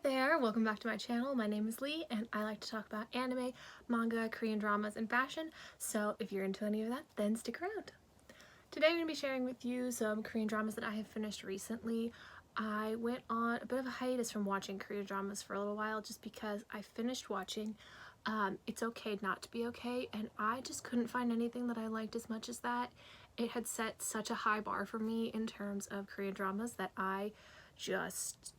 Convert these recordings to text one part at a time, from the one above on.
there, welcome back to my channel. My name is Lee and I like to talk about anime, manga, Korean dramas, and fashion, so if you're into any of that, then stick around. Today I'm going to be sharing with you some Korean dramas that I have finished recently. I went on a bit of a hiatus from watching Korean dramas for a little while just because I finished watching It's Okay Not to Be Okay, and I just couldn't find anything that I liked as much as that. It had set such a high bar for me in terms of Korean dramas that I just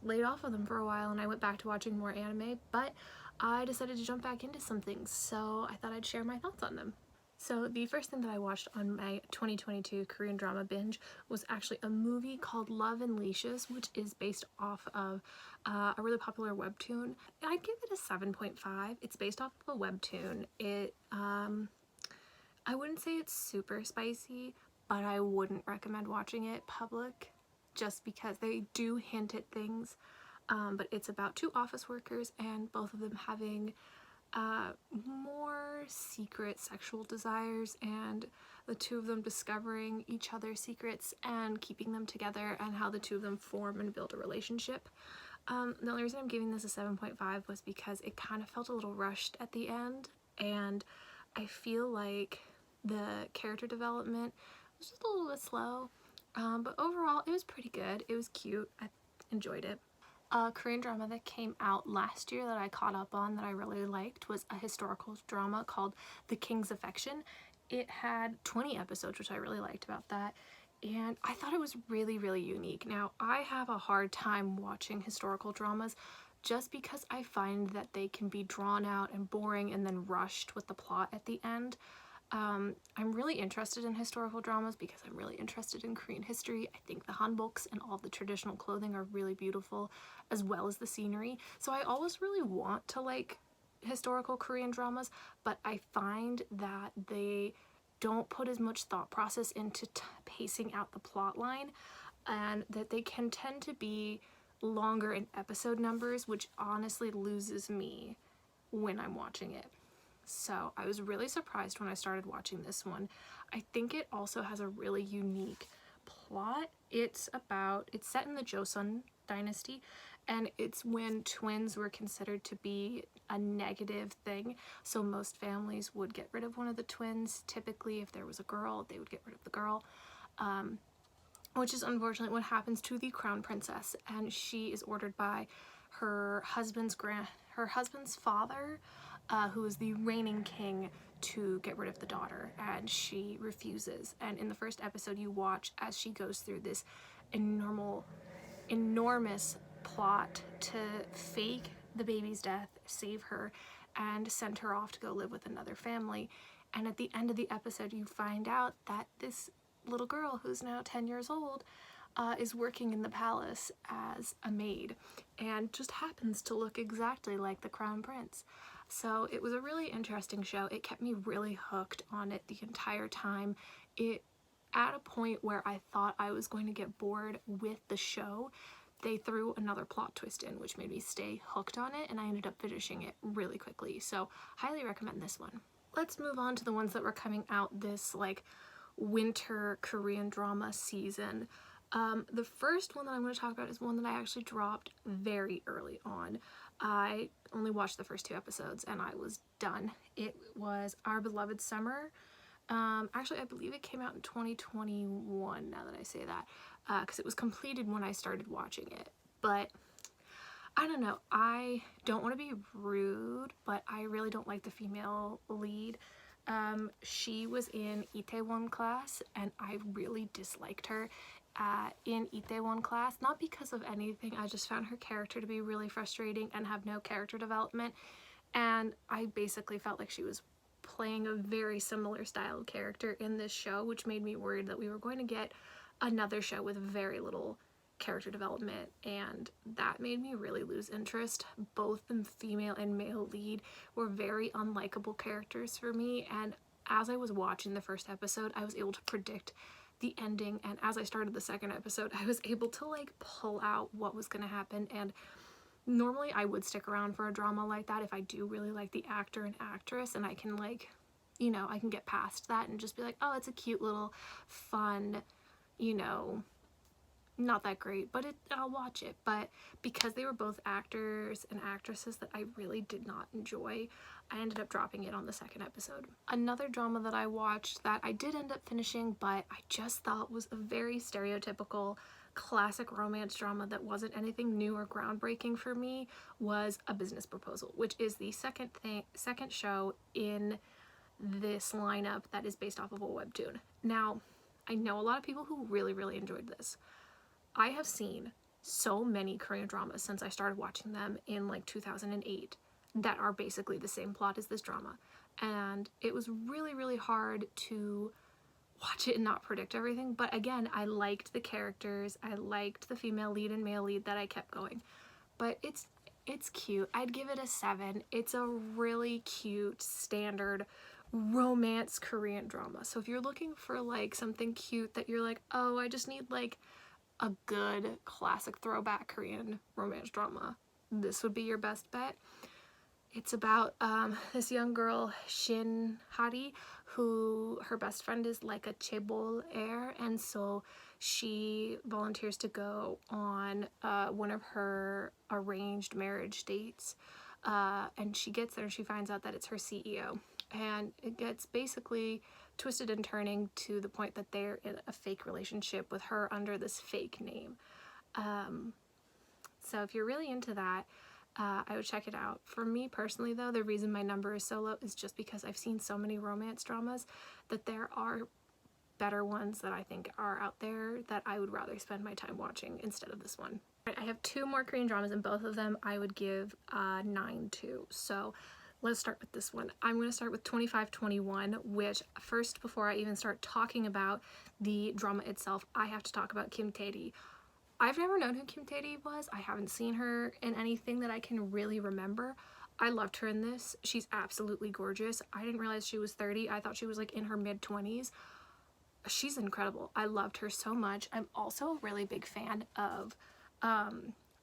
laid off of them for a while and I went back to watching more anime, but I decided to jump back into some things, so I thought I'd share my thoughts on them. So the first thing that I watched on my 2022 Korean drama binge was actually a movie called Love and Leashes, which is based off of a really popular webtoon. I'd give it a 7.5. It's based off of a webtoon. I wouldn't say it's super spicy, but I wouldn't recommend watching it public just because they do hint at things, but it's about two office workers and both of them having more secret sexual desires, and the two of them discovering each other's secrets and keeping them together, and how the two of them form and build a relationship. The only reason I'm giving this a 7.5 was because it kind of felt a little rushed at the end, and I feel like the character development was just a little bit slow. But overall, it was pretty good. It was cute. I enjoyed it. A Korean drama that came out last year that I caught up on that I really liked was a historical drama called The King's Affection. It had 20 episodes, which I really liked about that, and I thought it was really, really unique. Now, I have a hard time watching historical dramas just because I find that they can be drawn out and boring and then rushed with the plot at the end. I'm really interested in historical dramas because I'm really interested in Korean history. I think the hanboks and all the traditional clothing are really beautiful, as well as the scenery. So I always really want to like historical Korean dramas, but I find that they don't put as much thought process into pacing out the plot line, and that they can tend to be longer in episode numbers, which honestly loses me when I'm watching it. So I was really surprised when I started watching this one. I think it also has a really unique plot. It's set in the Joseon dynasty, and it's when twins were considered to be a negative thing. So most families would get rid of one of the twins. Typically, if there was a girl, they would get rid of the girl, which is unfortunately what happens to the crown princess. And she is ordered by her husband's father, who is the reigning king, to get rid of the daughter, and she refuses. And in the first episode, you watch as she goes through this enormous plot to fake the baby's death, save her, and send her off to go live with another family. And at the end of the episode, you find out that this little girl, who's now 10 years old, is working in the palace as a maid and just happens to look exactly like the crown prince. So it was a really interesting show. It kept me really hooked on it the entire time. At a point where I thought I was going to get bored with the show, they threw another plot twist in, which made me stay hooked on it, and I ended up finishing it really quickly. So highly recommend this one. Let's move on to the ones that were coming out this like winter Korean drama season. The first one that I'm going to talk about is one that I actually dropped very early on. I only watched the first 2 episodes and I was done. It was Our Beloved Summer. Actually, I believe it came out in 2021, now that I say that, because it was completed when I started watching it. But I don't know, I don't want to be rude, but I really don't like the female lead. She was in Itaewon Class, and I really disliked her in Itaewon Class, not because of anything. I just found her character to be really frustrating and have no character development, and I basically felt like she was playing a very similar style character in this show, which made me worried that we were going to get another show with very little character development, and that made me really lose interest. Both the female and male lead were very unlikable characters for me, and as I was watching the first episode, I was able to predict the ending, and as I started the second episode, I was able to like pull out what was going to happen. And normally I would stick around for a drama like that if I do really like the actor and actress, and I can like, you know, I can get past that and just be like, oh, it's a cute little fun, you know, not that great, but I'll watch it. But because they were both actors and actresses that I really did not enjoy, I ended up dropping it on the second episode. Another drama that I watched that I did end up finishing, but I just thought was a very stereotypical classic romance drama that wasn't anything new or groundbreaking for me, was A Business Proposal, which is the second show in this lineup that is based off of a webtoon. Now, I know a lot of people who really enjoyed this. I have seen so many Korean dramas since I started watching them in like 2008 that are basically the same plot as this drama. And it was really hard to watch it and not predict everything. But again, I liked the characters. I liked the female lead and male lead that I kept going. But it's cute. I'd give it a 7. It's a really cute, standard romance Korean drama. So if you're looking for like something cute that you're like, oh, I just need like a good classic throwback Korean romance drama, this would be your best bet. It's about this young girl, Shin Hari, who her best friend is like a chaebol heir, and so she volunteers to go on one of her arranged marriage dates, and she gets there and she finds out that it's her CEO, and it gets basically twisted and turning to the point that they're in a fake relationship with her under this fake name. So if you're really into that, I would check it out. For me personally though, the reason my number is so low is just because I've seen so many romance dramas that there are better ones that I think are out there that I would rather spend my time watching instead of this one. I have 2 more Korean dramas, and both of them I would give 9 to. So let's start with this one. I'm going to start with 2521, which first, before I even start talking about the drama itself, I have to talk about Kim Tae-ri. I've never known who Kim Tae-ri was. I haven't seen her in anything that I can really remember. I loved her in this. She's absolutely gorgeous. I didn't realize she was 30. I thought she was like in her mid-20s. She's incredible. I loved her so much. I'm also a really big fan of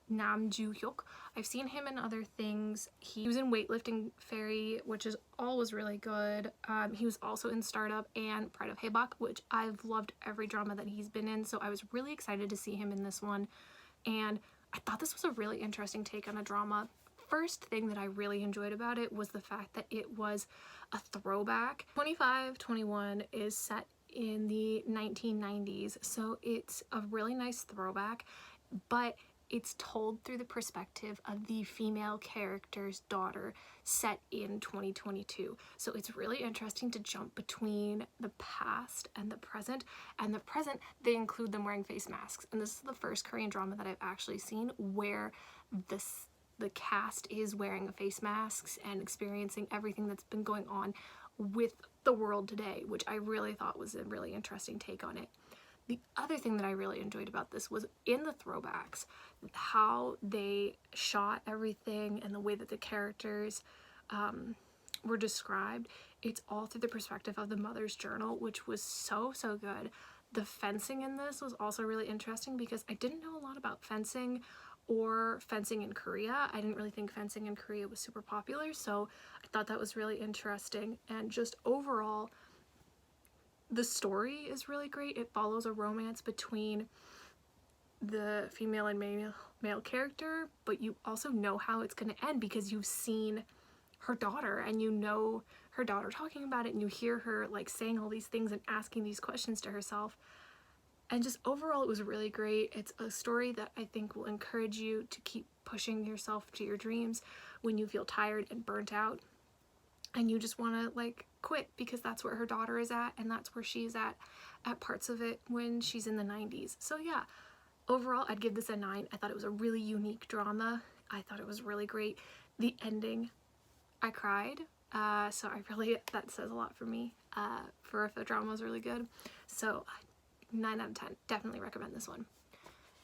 Nam Joo-hyuk. I've seen him in other things. He was in Weightlifting Fairy, which is always really good. He was also in Startup and Pride of Haebak, which I've loved every drama that he's been in, so I was really excited to see him in this one. And I thought this was a really interesting take on a drama. First thing that I really enjoyed about it was the fact that it was a throwback. 2521 is set in the 1990s, so it's a really nice throwback, but it's told through the perspective of the female character's daughter, set in 2022. So it's really interesting to jump between the past and the present. And the present, they include them wearing face masks. And this is the first Korean drama that I've actually seen where the cast is wearing face masks and experiencing everything that's been going on with the world today, which I really thought was a really interesting take on it. The other thing that I really enjoyed about this was in the throwbacks, how they shot everything and the way that the characters were described. It's all through the perspective of the mother's journal, which was so good. The fencing in this was also really interesting because I didn't know a lot about fencing or fencing in Korea. I didn't really think fencing in Korea was super popular, so I thought that was really interesting. And just overall, the story is really great. It follows a romance between the female and male character, but you also know how it's going to end because you've seen her daughter and you know her daughter talking about it, and you hear her like saying all these things and asking these questions to herself. And just overall, it was really great. It's a story that I think will encourage you to keep pushing yourself to your dreams when you feel tired and burnt out and you just want to like quit, because that's where her daughter is at and that's where she's at parts of it when she's in the 90s. So yeah, overall I'd give this a 9. I thought it was a really unique drama. I thought it was really great. The ending, I cried, so that says a lot for me, for if a drama was really good. So 9 out of 10, definitely recommend this one.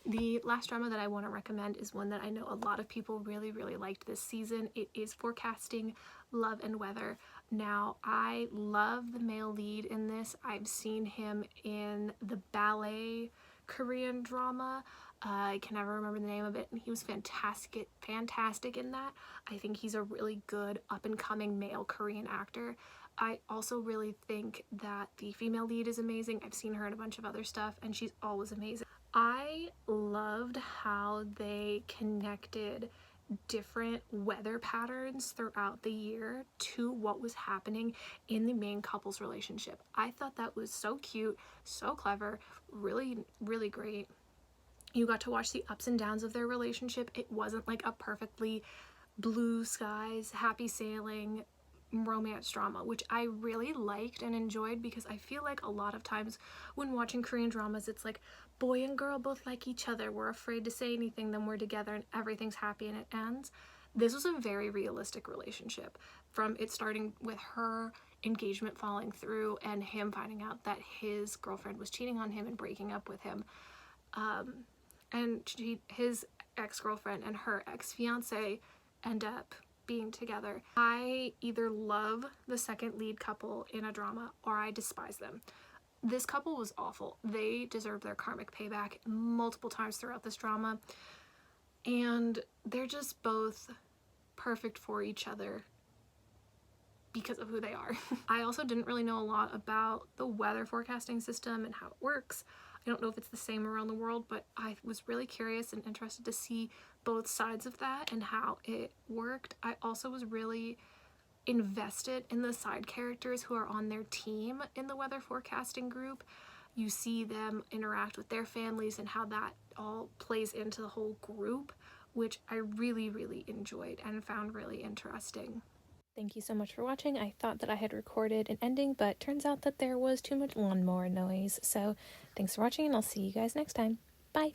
The last drama that I want to recommend is one that I know a lot of people really liked this season. It is Forecasting Love and Weather. Now, I love the male lead in this. I've seen him in the ballet Korean drama. I can never remember the name of it, and he was fantastic in that. I think he's a really good up-and-coming male Korean actor. I also really think that the female lead is amazing. I've seen her in a bunch of other stuff, and she's always amazing. I loved how they connected different weather patterns throughout the year to what was happening in the main couple's relationship. I thought that was so cute, so clever, really, really great. You got to watch the ups and downs of their relationship. It wasn't like a perfectly blue skies, happy sailing romance drama, which I really liked and enjoyed, because I feel like a lot of times when watching Korean dramas, it's like boy and girl both like each other, we're afraid to say anything, then we're together and everything's happy and it ends. This was a very realistic relationship, from it starting with her engagement falling through and him finding out that his girlfriend was cheating on him and breaking up with him, and his ex-girlfriend and her ex-fiance end up being together. I either love the second lead couple in a drama or I despise them. This couple was awful. They deserve their karmic payback multiple times throughout this drama, and they're just both perfect for each other because of who they are. I also didn't really know a lot about the weather forecasting system and how it works. I don't know if it's the same around the world, but I was really curious and interested to see both sides of that and how it worked. I also was really invested in the side characters who are on their team in the weather forecasting group. You see them interact with their families and how that all plays into the whole group, which I really, really enjoyed and found really interesting. Thank you so much for watching. I thought that I had recorded an ending, but turns out that there was too much lawnmower noise. So thanks for watching, and I'll see you guys next time. Bye!